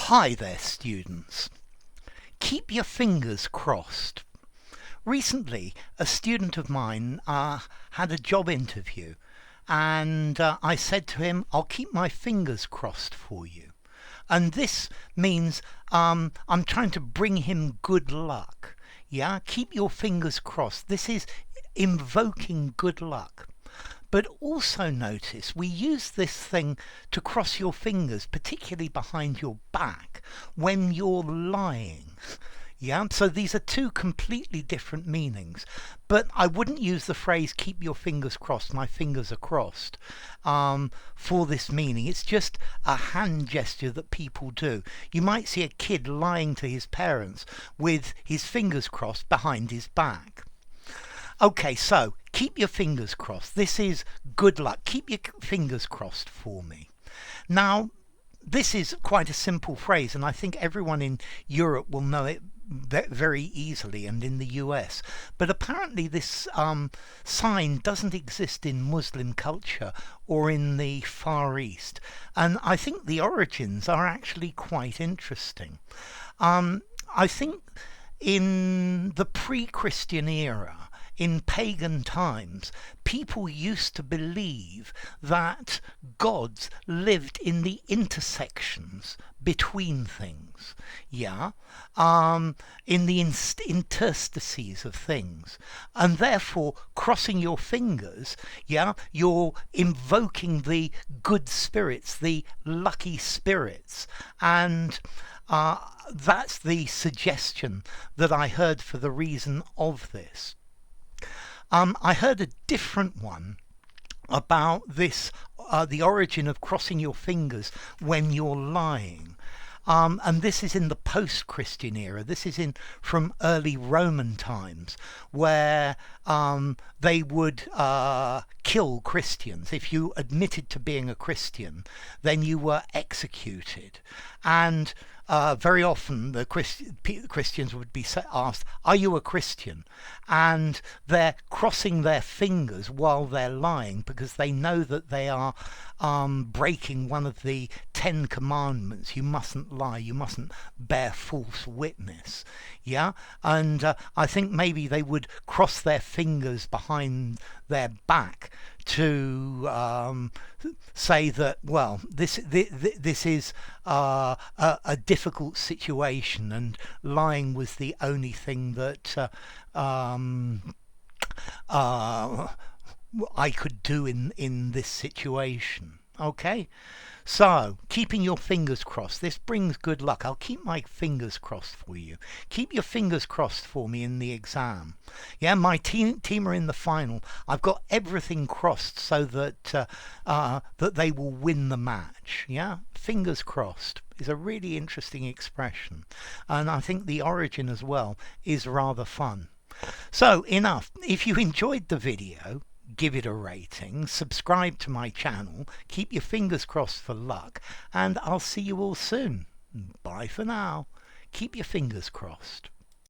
Hi there, students. Keep your fingers crossed. Recently, a student of mine had a job interview, and I said to him, I'll keep my fingers crossed for you. And this means I'm trying to bring him good luck. Yeah, keep your fingers crossed. This is invoking good luck. But also notice we use this thing to cross your fingers, particularly behind your back, when you're lying. Yeah, so these are two completely different meanings. But I wouldn't use the phrase keep your fingers crossed, my fingers are crossed, for this meaning. It's just a hand gesture that people do. You might see a kid lying to his parents with his fingers crossed behind his back. Okay, so keep your fingers crossed. This is good luck. Keep your fingers crossed for me. Now, this is quite a simple phrase, and I think everyone in Europe will know it very easily, and in the US. But apparently this sign doesn't exist in Muslim culture or in the Far East. And I think the origins are actually quite interesting. I think in the pre-Christian era, in pagan times, people used to believe that gods lived in the intersections between things, yeah, in the interstices of things, and therefore crossing your fingers, yeah, you're invoking the good spirits, the lucky spirits, and that's the suggestion that I heard for the reason of this. I heard a different one about this, the origin of crossing your fingers when you're lying. And this is in the post-Christian era. This is from early Roman times, where they would kill Christians. If you admitted to being a Christian, then you were executed. And very often the Christians would be asked, are you a Christian? And they're crossing their fingers while they're lying because they know that they are breaking one of the 10 commandments. You mustn't lie, you mustn't bear false witness. Yeah, and I think maybe they would cross their fingers behind their back to say that, well, this is a difficult situation, and lying was the only thing that I could do in this situation. Okay, so keeping your fingers crossed. This brings good luck. I'll keep my fingers crossed for you. Keep your fingers crossed for me in the exam. Yeah, my team are in the final. I've got everything crossed so that that they will win the match. Yeah, fingers crossed is a really interesting expression, and I think the origin as well is rather fun. So enough. If you enjoyed the video, give it a rating, subscribe to my channel, keep your fingers crossed for luck, and I'll see you all soon. Bye for now. Keep your fingers crossed.